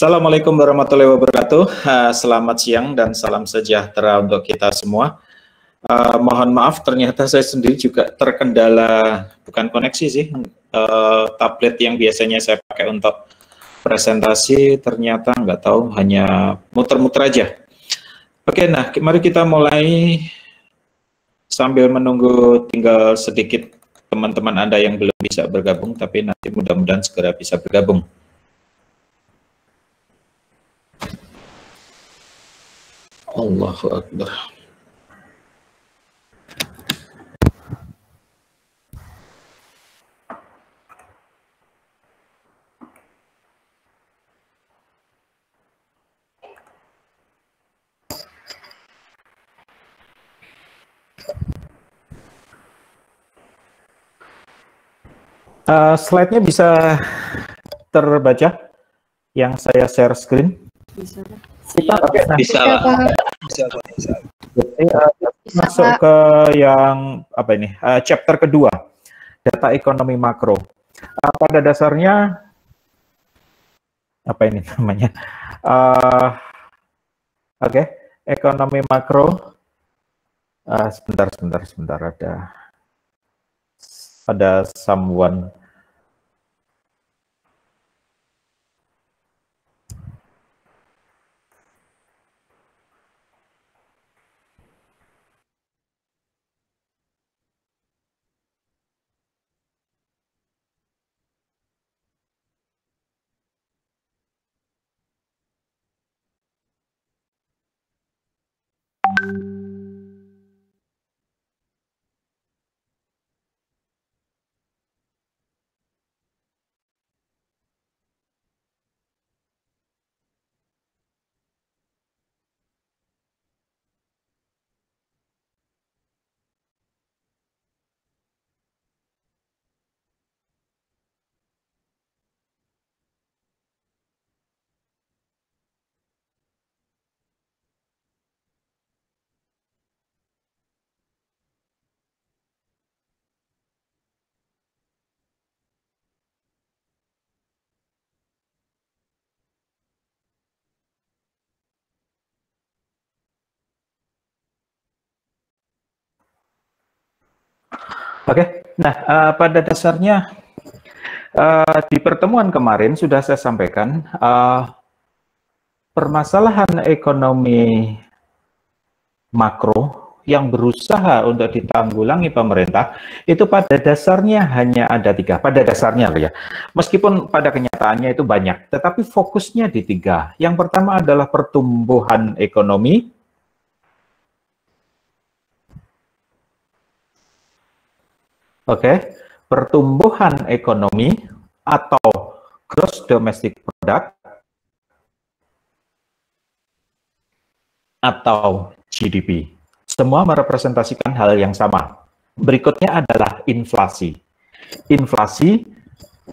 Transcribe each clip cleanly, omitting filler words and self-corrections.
Assalamualaikum warahmatullahi wabarakatuh. Selamat siang dan salam sejahtera untuk kita semua. Mohon maaf, ternyata saya sendiri juga terkendala, bukan koneksi sih, tablet yang biasanya saya pakai untuk presentasi ternyata nggak tahu, hanya muter-muter aja. Oke, nah mari kita mulai sambil menunggu tinggal sedikit teman-teman Anda yang belum bisa bergabung, tapi nanti mudah-mudahan segera bisa bergabung. Allahu Akbar. Slide-nya bisa terbaca yang saya share screen? Bisa. Kita pakai Bisa, Pak. Bisa. Masuk ke yang apa ini? Chapter kedua, data ekonomi makro. Pada dasarnya apa ini namanya? Oke, ekonomi makro. Sebentar, ada someone. Oke, nah pada dasarnya di pertemuan kemarin sudah saya sampaikan permasalahan ekonomi makro yang berusaha untuk ditanggulangi pemerintah itu pada dasarnya hanya ada tiga. Pada dasarnya loh ya, meskipun pada kenyataannya itu banyak, tetapi fokusnya di tiga. Yang pertama adalah pertumbuhan ekonomi. Oke, pertumbuhan ekonomi atau gross domestic product atau GDP. Semua merepresentasikan hal yang sama. Berikutnya adalah inflasi. Inflasi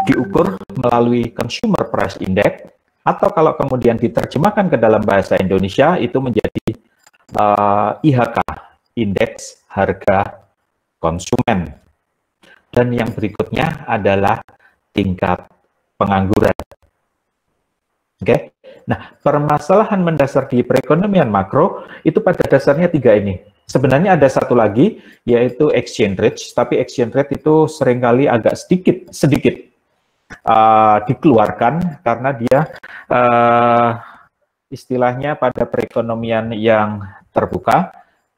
diukur melalui Consumer Price Index atau kalau kemudian diterjemahkan ke dalam bahasa Indonesia itu menjadi IHK, Indeks Harga Konsumen. Dan yang berikutnya adalah tingkat pengangguran. Oke, nah permasalahan mendasar di perekonomian makro itu pada dasarnya tiga ini. Sebenarnya ada satu lagi yaitu exchange rate, tapi exchange rate itu seringkali agak sedikit dikeluarkan karena dia istilahnya pada perekonomian yang terbuka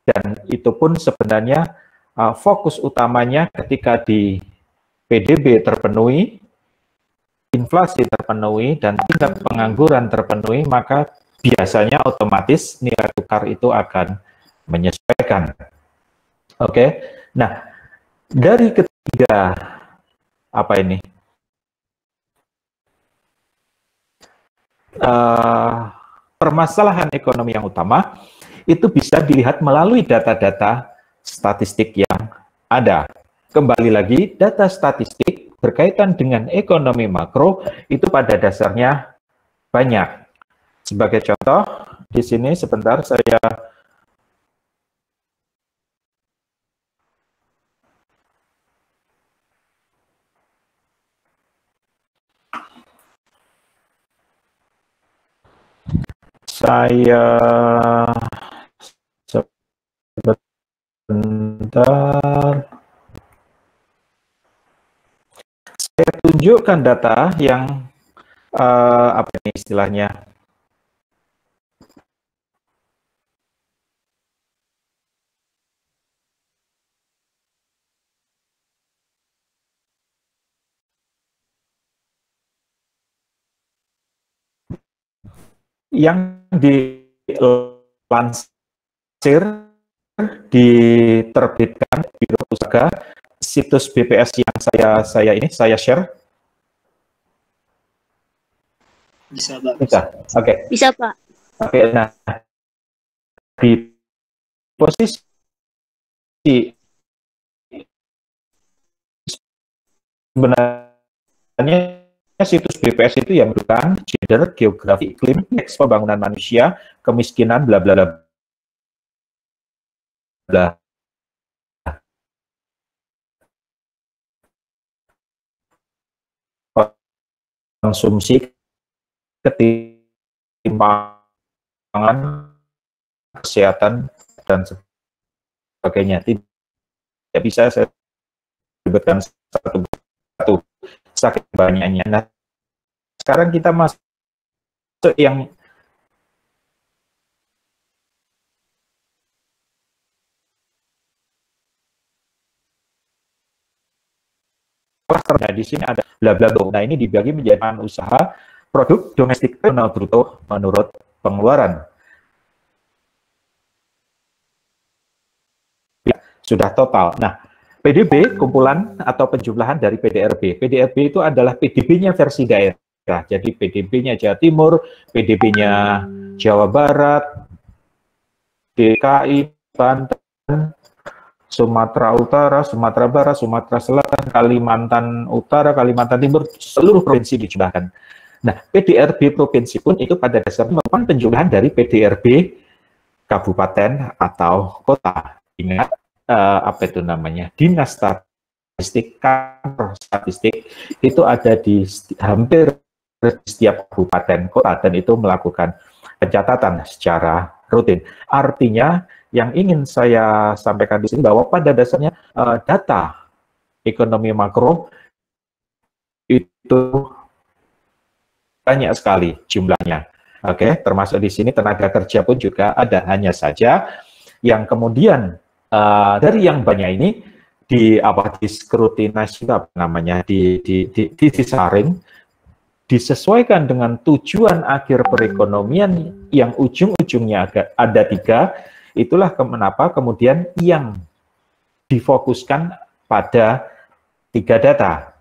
dan itu pun sebenarnya fokus utamanya ketika di PDB terpenuhi, inflasi terpenuhi, dan tingkat pengangguran terpenuhi, maka biasanya otomatis nilai tukar itu akan menyesuaikan. Oke, nah dari ketiga apa ini permasalahan ekonomi yang utama itu bisa dilihat melalui data-data statistik yang ada. Kembali lagi, data statistik berkaitan dengan ekonomi makro itu pada dasarnya banyak. Sebagai contoh, di sini sebentar saya Saya sebentar. Saya tunjukkan data yang apa ini istilahnya? Yang dilansir, diterbitkan Biro Pusaka, situs BPS yang saya share. Bisa, Pak. Bisa. Oke. Bisa, Pak. Oke, nah di posisi sebenarnya situs BPS itu yang merupakan gender, geografi, iklim, indeks pembangunan manusia, kemiskinan, bla bla bla bla. Konsumsi, ketimpangan, kesehatan, dan sebagainya. Tidak bisa saya sebutkan satu saking banyaknya. Nah, sekarang kita masuk yang klasternya. Di sini ada bla bla bla. Nah, ini dibagi menjadi usaha produk domestik nasional bruto menurut pengeluaran. Ya, sudah total. Nah, PDB kumpulan atau penjumlahan dari PDRB. PDRB itu adalah PDB-nya versi daerah. Jadi PDB-nya Jawa Timur, PDB-nya Jawa Barat, DKI, Banten, Sumatera Utara, Sumatera Barat, Sumatera Selatan, Kalimantan Utara, Kalimantan Timur, seluruh provinsi dijumlahkan. Nah, PDRB provinsi pun itu pada dasarnya merupakan penjumlahan dari PDRB kabupaten atau kota. Ingat, apa itu namanya, dinas statistik, kantor statistik itu ada di hampir setiap kabupaten kota dan itu melakukan pencatatan secara rutin. Artinya yang ingin saya sampaikan di sini bahwa pada dasarnya data ekonomi makro itu banyak sekali jumlahnya. Oke, termasuk di sini tenaga kerja pun juga ada, hanya saja yang kemudian dari yang banyak ini diskrutinasi apa namanya, disaring, disesuaikan dengan tujuan akhir perekonomian yang ujung-ujungnya ada 3. Itulah kenapa kemudian yang difokuskan pada 3 data,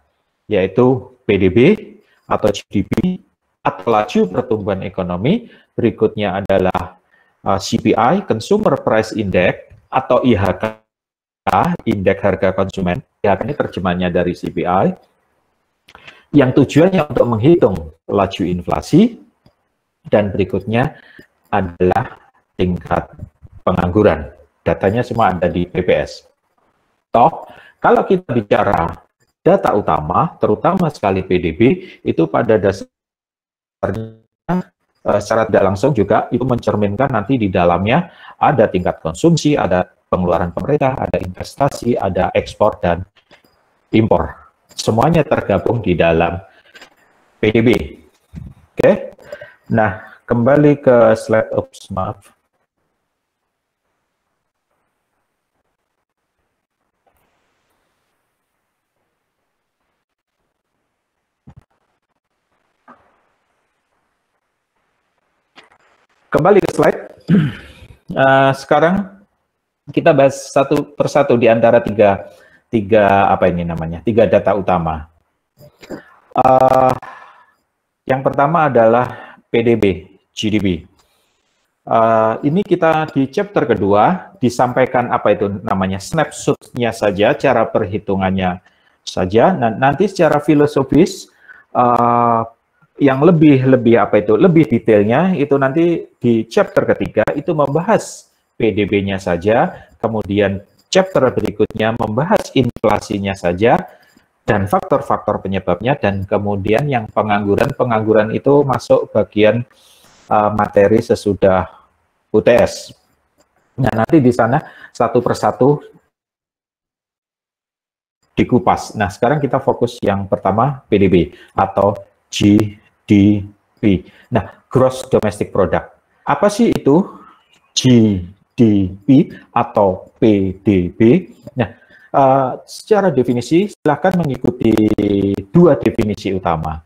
yaitu PDB atau GDP atau laju pertumbuhan ekonomi, berikutnya adalah CPI, Consumer Price Index, atau IHK, Indeks Harga Konsumen. IHK ini terjemahannya dari CPI, yang tujuannya untuk menghitung laju inflasi, dan berikutnya adalah tingkat pengangguran. Datanya semua ada di BPS. Toh, kalau kita bicara data utama, terutama sekali PDB, itu pada dasarnya secara tidak langsung juga itu mencerminkan nanti di dalamnya ada tingkat konsumsi, ada pengeluaran pemerintah, ada investasi, ada ekspor dan impor. Semuanya tergabung di dalam PDB. Oke. Nah, kembali ke slide, maaf. Kembali ke slide. Sekarang kita bahas satu persatu di antara tiga apa ini namanya, 3 data utama. Yang pertama adalah PDB, GDP. Ini kita di chapter kedua disampaikan apa itu namanya, snapshot-nya saja, cara perhitungannya saja. Nah, nanti secara filosofis yang lebih detailnya itu nanti di chapter ketiga itu membahas PDB-nya saja, kemudian chapter berikutnya membahas inflasinya saja dan faktor-faktor penyebabnya, dan kemudian yang pengangguran itu masuk bagian materi sesudah UTS. Nah, nanti di sana satu persatu dikupas. Nah, sekarang kita fokus yang pertama, PDB atau GDP. Nah, Gross Domestic Product. Apa sih itu GDP atau PDB? Nah, secara definisi, silakan mengikuti dua definisi utama,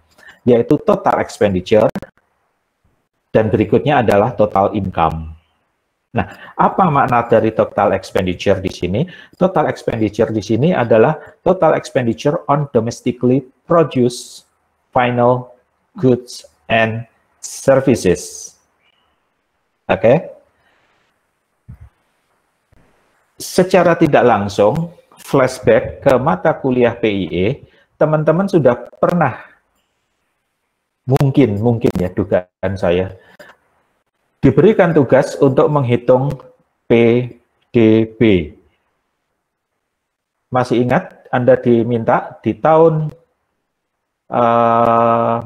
yaitu total expenditure dan berikutnya adalah total income. Nah, apa makna dari total expenditure di sini? Total expenditure di sini adalah total expenditure on domestically produced final goods and services. Oke? Secara tidak langsung, flashback ke mata kuliah PIE, teman-teman sudah pernah, mungkin ya dugaan saya, diberikan tugas untuk menghitung PDB. Masih ingat Anda diminta di tahun,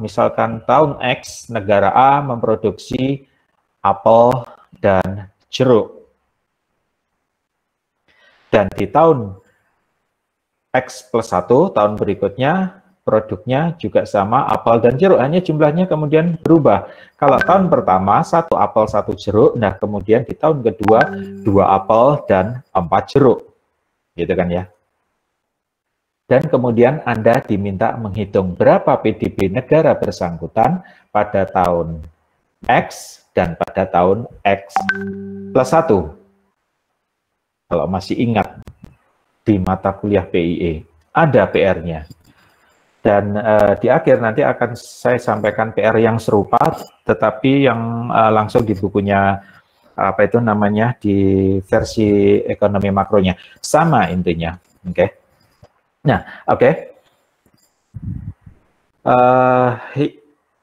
misalkan tahun X, negara A memproduksi apel dan jeruk. Dan di tahun X plus 1, tahun berikutnya, produknya juga sama, apel dan jeruk, hanya jumlahnya kemudian berubah. Kalau tahun pertama, 1 apel 1 jeruk, nah kemudian di tahun kedua, 2 apel dan 4 jeruk. Gitu kan ya. Dan kemudian Anda diminta menghitung berapa PDB negara bersangkutan pada tahun X dan pada tahun X plus 1. Kalau masih ingat di mata kuliah PIE, ada PR-nya. Dan di akhir nanti akan saya sampaikan PR yang serupa, tetapi yang langsung di bukunya, apa itu namanya, di versi ekonomi makronya. Sama intinya. Oke. Nah, oke.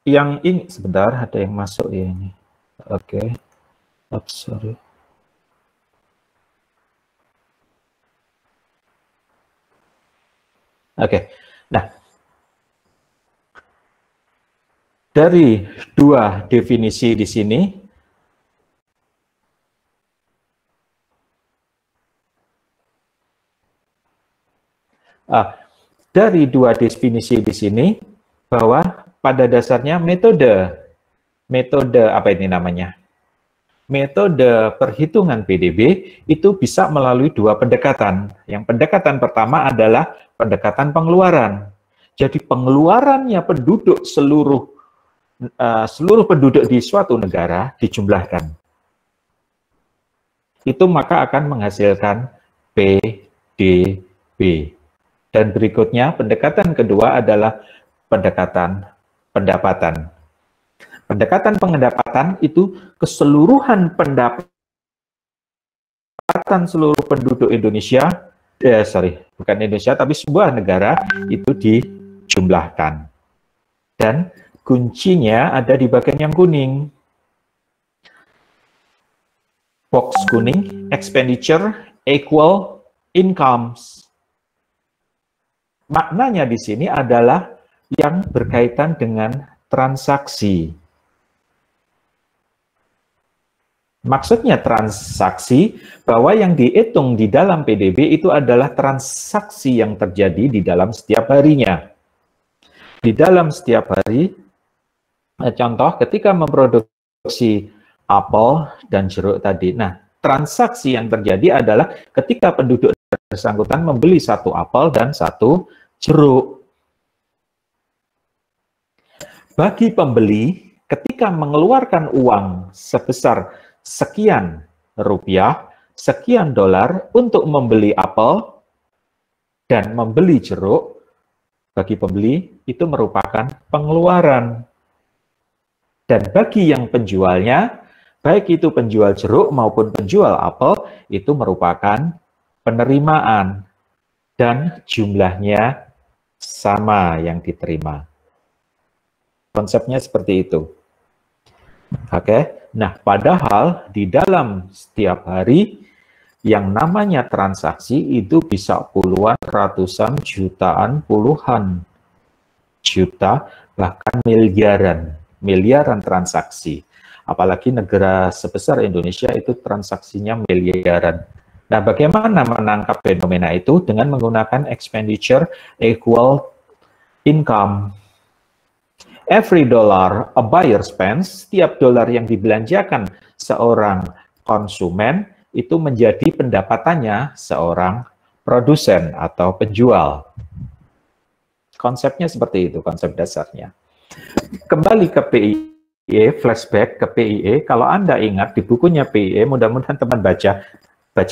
Yang ini, sebentar, ada yang masuk ya ini. Oke. Oops, sorry. Oke. Nah, dari dua definisi di sini, bahwa pada dasarnya metode apa ini namanya? Metode perhitungan PDB itu bisa melalui dua pendekatan. Yang pendekatan pertama adalah pendekatan pengeluaran. Jadi pengeluarannya penduduk seluruh penduduk di suatu negara dijumlahkan. Itu maka akan menghasilkan PDB. Dan berikutnya, pendekatan kedua adalah pendekatan pendapatan. Pendekatan pendapatan itu keseluruhan pendapatan seluruh penduduk Indonesia, bukan Indonesia, tapi sebuah negara itu dijumlahkan. Dan kuncinya ada di bagian yang kuning. Box kuning, expenditure equal incomes. Maknanya di sini adalah yang berkaitan dengan transaksi. Maksudnya transaksi, bahwa yang dihitung di dalam PDB itu adalah transaksi yang terjadi di dalam setiap harinya. Di dalam setiap hari, contoh ketika memproduksi apel dan jeruk tadi. Nah, transaksi yang terjadi adalah ketika penduduk bersangkutan membeli 1 apel dan 1 jeruk. Bagi pembeli, ketika mengeluarkan uang sebesar sekian rupiah, sekian dolar untuk membeli apel dan membeli jeruk, bagi pembeli itu merupakan pengeluaran. Dan bagi yang penjualnya, baik itu penjual jeruk maupun penjual apel, itu merupakan penerimaan. Dan jumlahnya sama yang diterima. Konsepnya seperti itu. Oke, nah padahal di dalam setiap hari, yang namanya transaksi itu bisa puluhan, ratusan, jutaan, puluhan juta, bahkan miliaran transaksi. Apalagi negara sebesar Indonesia itu transaksinya miliaran. Nah, bagaimana menangkap fenomena itu? Dengan menggunakan expenditure equal income. Every dollar a buyer spends, setiap dolar yang dibelanjakan seorang konsumen itu menjadi pendapatannya seorang produsen atau penjual. Konsepnya seperti itu, konsep dasarnya. Kembali ke PIE, flashback ke PIE, kalau Anda ingat di bukunya PIE, mudah-mudahan teman baca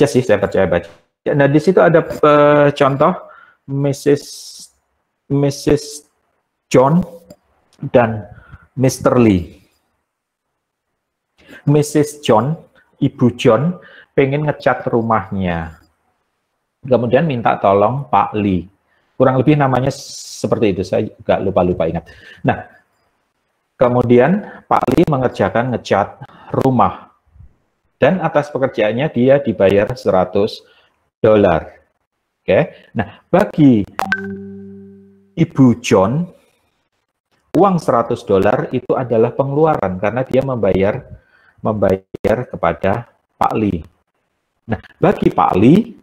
sih, saya percaya baca. Nah, di situ ada contoh Mrs. John dan Mr. Lee. Mrs. John, Ibu John, pengen ngecat rumahnya. Kemudian minta tolong Pak Lee. Kurang lebih namanya seperti itu, saya juga lupa-lupa ingat. Nah, kemudian Pak Lee mengerjakan ngecat rumah. Dan atas pekerjaannya dia dibayar $100. Oke. Nah, bagi Ibu John, uang $100 itu adalah pengeluaran karena dia membayar kepada Pak Lee. Nah, bagi Pak Lee,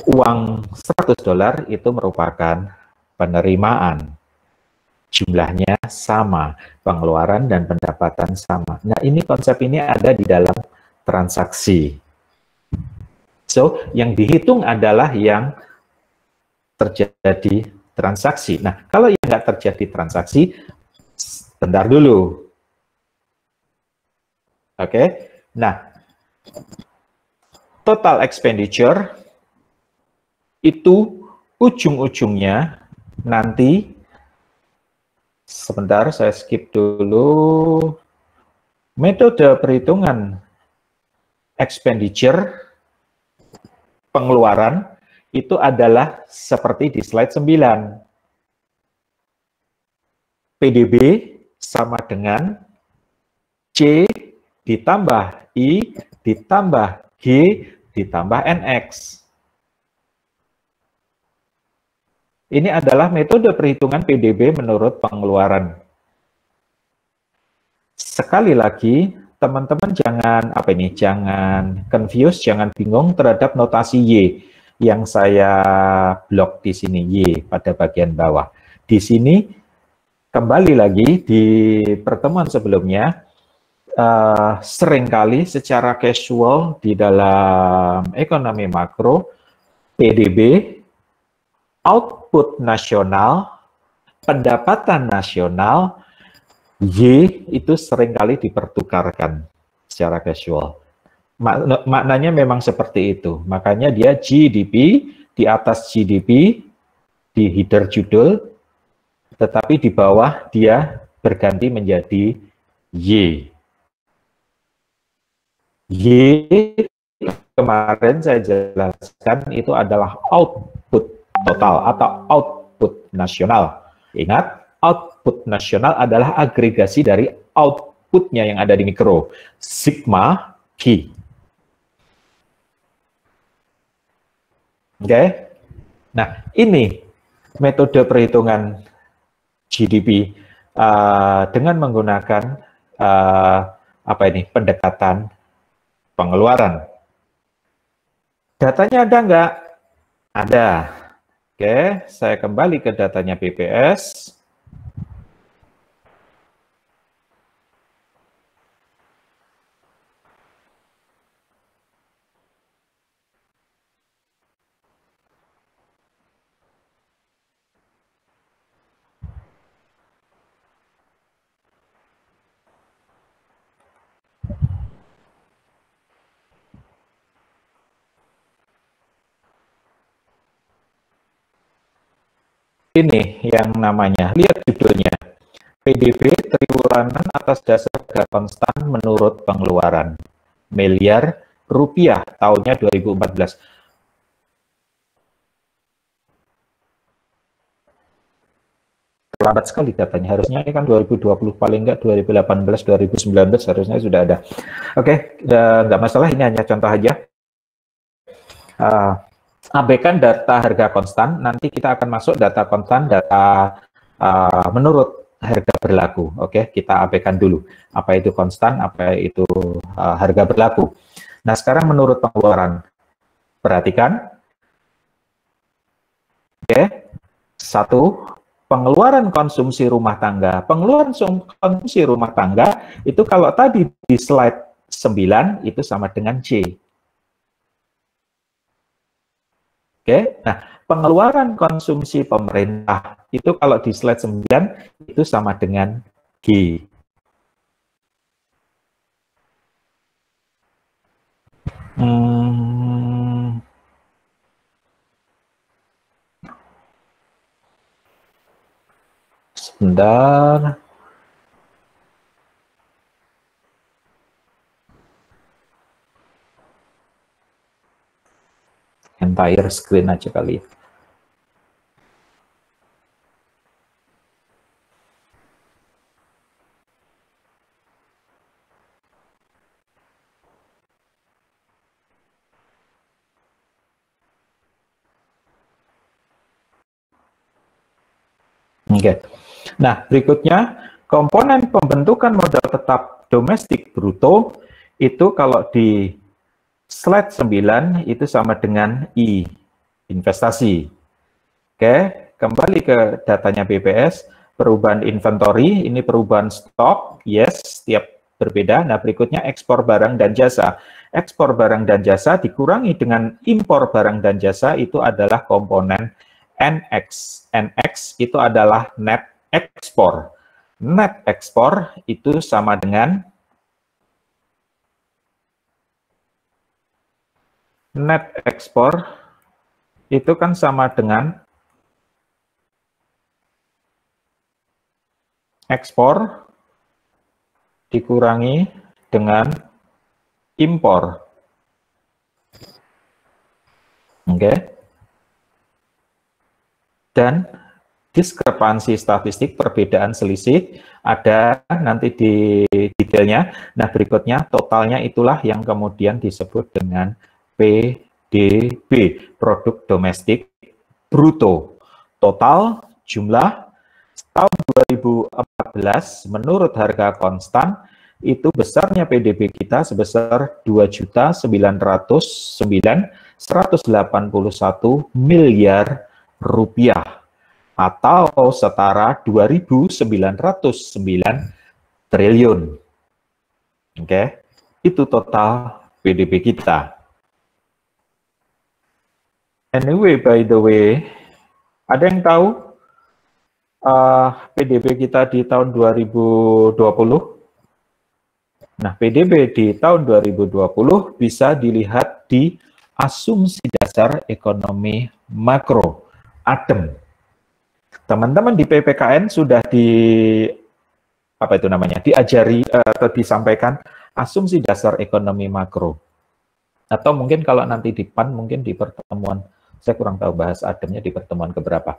uang $100 itu merupakan penerimaan. Jumlahnya sama, pengeluaran dan pendapatan sama. Nah, ini konsep ini ada di dalam transaksi. So, yang dihitung adalah yang terjadi transaksi. Nah, kalau yang nggak terjadi transaksi, bentar dulu. Oke, nah, total expenditure itu ujung-ujungnya nanti, sebentar saya skip dulu, metode perhitungan expenditure, pengeluaran, itu adalah seperti di slide 9. PDB sama dengan C ditambah I ditambah G ditambah NX. Ini adalah metode perhitungan PDB menurut pengeluaran. Sekali lagi, teman-teman jangan jangan confuse, jangan bingung terhadap notasi Y yang saya blok di sini, Y pada bagian bawah. Di sini kembali lagi di pertemuan sebelumnya, seringkali secara casual di dalam ekonomi makro, PDB, output nasional, pendapatan nasional, Y itu seringkali dipertukarkan secara casual. Maknanya memang seperti itu. Makanya dia GDP, di atas GDP, di header judul, tetapi di bawah dia berganti menjadi Y. Y kemarin saya jelaskan itu adalah output total atau output nasional. Ingat, output nasional adalah agregasi dari outputnya yang ada di mikro, sigma Q. Oke, nah ini metode perhitungan GDP dengan menggunakan pendekatan pengeluaran. Datanya ada nggak? Ada. Oke, saya kembali ke datanya BPS. Ini yang namanya, lihat judulnya, PDB triwulan atas dasar harga konstan menurut pengeluaran, miliar rupiah tahunnya 2014. Lambat sekali datanya, harusnya ini kan 2020 paling enggak 2018, 2019 harusnya sudah ada. Oke, enggak masalah, ini hanya contoh aja. Abaikan data harga konstan, nanti kita akan masuk data konstan, data menurut harga berlaku. Oke, kita abaikan dulu. Apa itu konstan, apa itu harga berlaku. Nah, sekarang menurut pengeluaran. Perhatikan. Oke, satu, pengeluaran konsumsi rumah tangga. Pengeluaran konsumsi rumah tangga itu kalau tadi di slide 9 itu sama dengan C. Oke, nah pengeluaran konsumsi pemerintah itu kalau di slide 9 itu sama dengan G. Sebentar. Entire screen aja kali ya. Oke. Nah, berikutnya komponen pembentukan modal tetap domestik bruto itu kalau di slide 9 itu sama dengan I, investasi. Oke, kembali ke datanya BPS, perubahan inventory, ini perubahan stok, yes, setiap berbeda. Nah, berikutnya ekspor barang dan jasa. Ekspor barang dan jasa dikurangi dengan impor barang dan jasa itu adalah komponen NX. NX itu adalah net ekspor. Net ekspor itu sama dengan net ekspor itu kan sama dengan ekspor dikurangi dengan impor. Oke. Dan diskrepansi statistik, perbedaan selisih, ada nanti di detailnya. Nah, berikutnya totalnya itulah yang kemudian disebut dengan PDB, produk domestik bruto. Total jumlah tahun 2014 menurut harga konstan itu besarnya PDB kita sebesar 2.909.181 miliar rupiah atau setara 2.909 triliun. Oke, itu total PDB kita. Anyway, by the way, ada yang tahu PDB kita di tahun 2020? Nah, PDB di tahun 2020 bisa dilihat di asumsi dasar ekonomi makro, ADEM. Teman-teman di PPKN sudah diajari atau disampaikan asumsi dasar ekonomi makro. Atau mungkin kalau nanti di PAN, mungkin di pertemuan, saya kurang tahu bahas ADEM-nya di pertemuan keberapa.